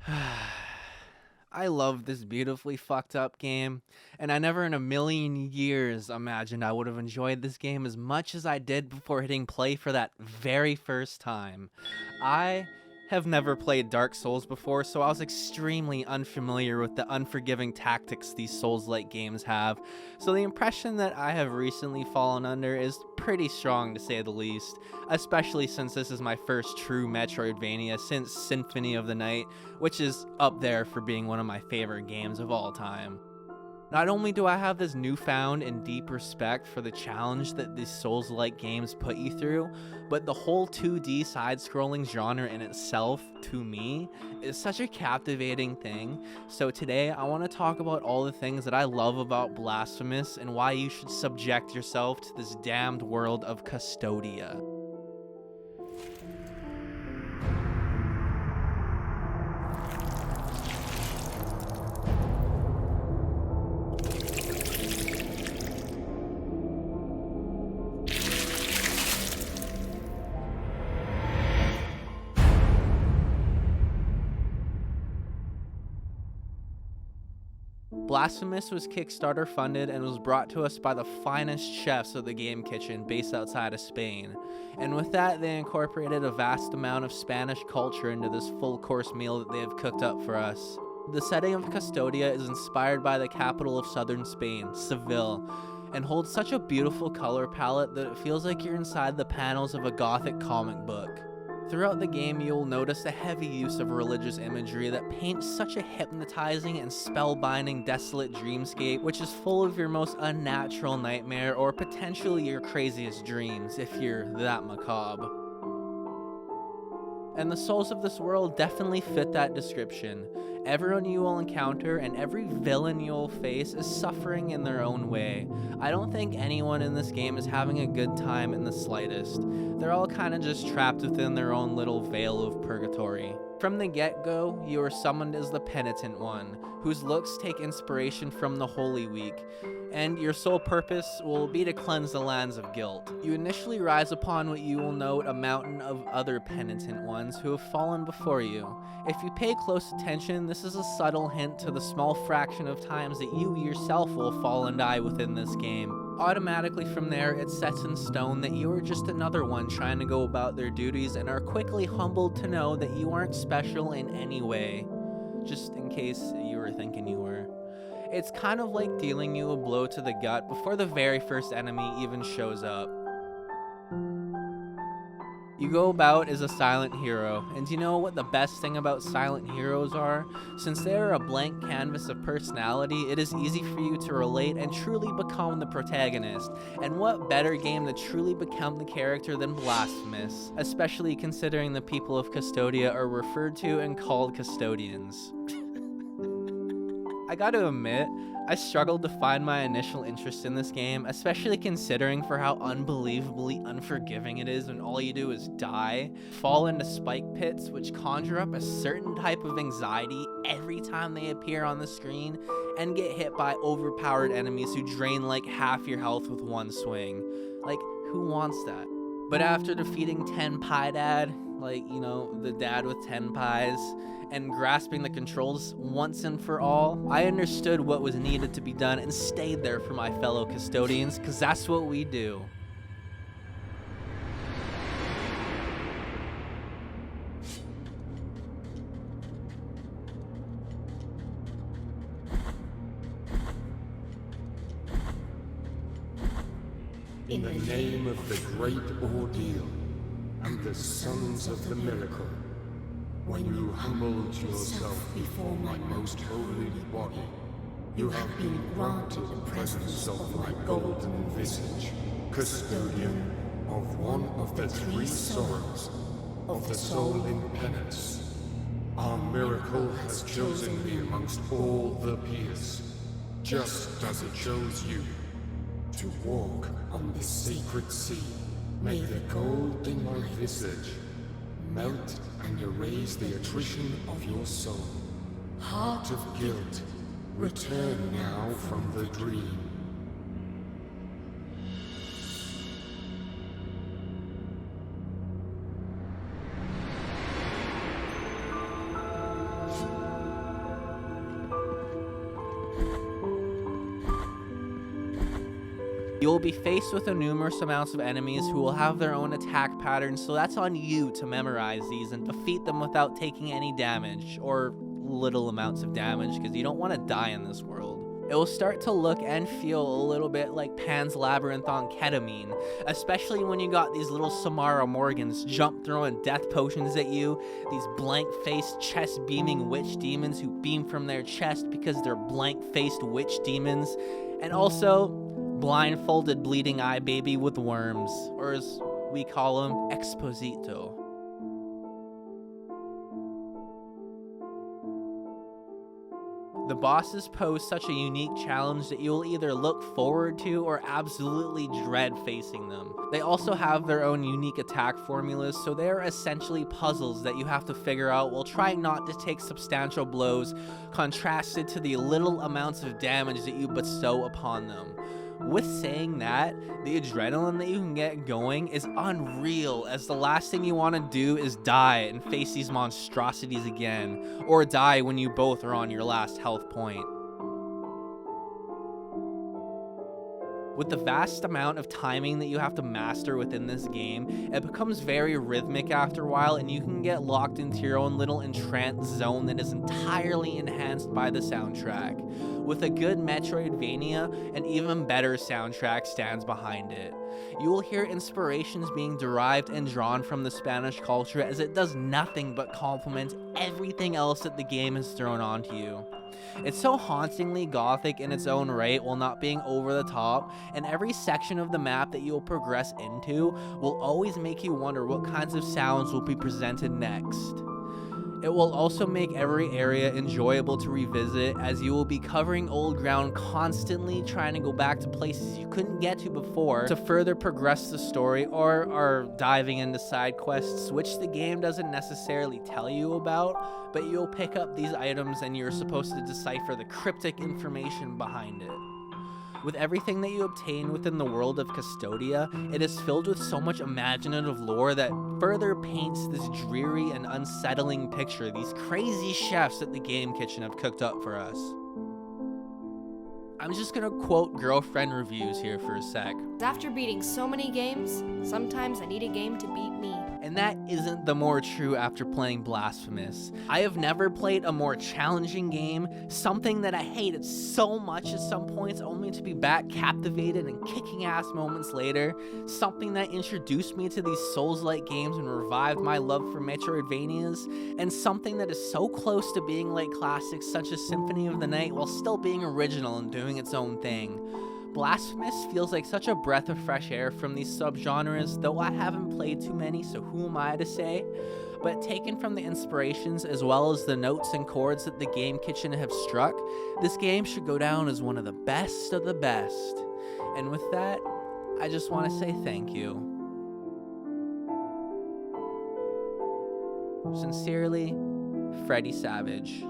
I love this beautifully fucked up game, and I never in a million years imagined I would have enjoyed this game as much as I did before hitting play for that very first time. I have never played Dark Souls before, so I was extremely unfamiliar with the unforgiving tactics these Souls-like games have, so the impression that I have recently fallen under is pretty strong to say the least, especially since this is my first true Metroidvania since Symphony of the Night, which is up there for being one of my favorite games of all time. Not only do I have this newfound and deep respect for the challenge that these Souls-like games put you through, but the whole 2D side-scrolling genre in itself, to me, is such a captivating thing. So today, I want to talk about all the things that I love about Blasphemous and why you should subject yourself to this damned world of Cvstodia. Blasphemous was Kickstarter funded and was brought to us by the finest chefs of the game kitchen based outside of Spain. And with that, they incorporated a vast amount of Spanish culture into this full course meal that they have cooked up for us. The setting of Cvstodia is inspired by the capital of southern Spain, Seville, and holds such a beautiful color palette that it feels like you're inside the panels of a gothic comic book. Throughout the game, you'll notice a heavy use of religious imagery that paints such a hypnotizing and spellbinding desolate dreamscape, which is full of your most unnatural nightmare or potentially your craziest dreams, if you're that macabre. And the souls of this world definitely fit that description. Everyone you will encounter and every villain you will face is suffering in their own way. I don't think anyone in this game is having a good time in the slightest. They're all kind of just trapped within their own little veil of purgatory. From the get-go, you are summoned as the Penitent One, whose looks take inspiration from the Holy Week, and your sole purpose will be to cleanse the lands of guilt. You initially rise upon what you will note a mountain of other penitent ones who have fallen before you. If you pay close attention, this is a subtle hint to the small fraction of times that you yourself will fall and die within this game. Automatically from there, it's set in stone that you are just another one trying to go about their duties and are quickly humbled to know that you aren't special in any way. Just in case you were thinking you were. It's kind of like dealing you a blow to the gut before the very first enemy even shows up. You go about as a silent hero, and you know what the best thing about silent heroes are? Since they are a blank canvas of personality, it is easy for you to relate and truly become the protagonist. And what better game to truly become the character than Blasphemous, especially considering the people of Cvstodia are referred to and called custodians. I gotta admit, I struggled to find my initial interest in this game, especially considering for how unbelievably unforgiving it is when all you do is die, fall into spike pits which conjure up a certain type of anxiety every time they appear on the screen, and get hit by overpowered enemies who drain like half your health with one swing. Like, who wants that? But after defeating 10 Pie Dad, like, you know, the dad with 10 pies, and grasping the controls once and for all, I understood what was needed to be done and stayed there for my fellow custodians, because that's what we do. In the name of the great ordeal and the sons of the miracle, when you humbled yourself before my most holy body, you have been granted the presence of my golden visage, custodian of one of the three sorrows of the soul in penance. Our miracle has chosen me amongst all the peers, just as it chose you, to walk on this sacred sea. May the gold in my visage melt and erase the attrition of your soul. Heart of guilt, return now from the dream. You will be faced with numerous amounts of enemies who will have their own attack patterns, so that's on you to memorize these and defeat them without taking any damage, or little amounts of damage, because you don't want to die in this world. It will start to look and feel a little bit like Pan's Labyrinth on ketamine, especially when you got these little Samara Morgans jump throwing death potions at you, these blank-faced chest-beaming witch demons who beam from their chest because they're blank-faced witch demons, and also blindfolded bleeding eye baby with worms, or as we call him, Exposito. The bosses pose such a unique challenge that you will either look forward to or absolutely dread facing them. They also have their own unique attack formulas, so they are essentially puzzles that you have to figure out while trying not to take substantial blows, contrasted to the little amounts of damage that you bestow upon them. With saying that, the adrenaline that you can get going is unreal, as the last thing you want to do is die and face these monstrosities again, or die when you both are on your last health point. With the vast amount of timing that you have to master within this game, it becomes very rhythmic after a while, and you can get locked into your own little entranced zone that is entirely enhanced by the soundtrack. With a good Metroidvania, an even better soundtrack stands behind it. You will hear inspirations being derived and drawn from the Spanish culture, as it does nothing but complement everything else that the game has thrown onto you. It's so hauntingly gothic in its own right while not being over the top, and every section of the map that you will progress into will always make you wonder what kinds of sounds will be presented next. It will also make every area enjoyable to revisit, as you will be covering old ground constantly, trying to go back to places you couldn't get to before to further progress the story, or are diving into side quests, which the game doesn't necessarily tell you about, but you'll pick up these items and you're supposed to decipher the cryptic information behind it. With everything that you obtain within the world of Cvstodia, it is filled with so much imaginative lore that further paints this dreary and unsettling picture these crazy chefs at the game kitchen have cooked up for us. I'm just gonna quote girlfriend reviews here for a sec. After beating so many games, sometimes I need a game to beat me. And that isn't the more true after playing Blasphemous. I have never played a more challenging game, something that I hated so much at some points only to be back captivated and kicking ass moments later, something that introduced me to these Souls-like games and revived my love for Metroidvanias, and something that is so close to being like classics such as Symphony of the Night while still being original and doing its own thing. Blasphemous feels like such a breath of fresh air from these subgenres, though I haven't played too many, so who am I to say? But taken from the inspirations as well as the notes and chords that the game kitchen have struck, this game should go down as one of the best of the best. And with that, I just want to say thank you. Sincerely, Freddy Savage.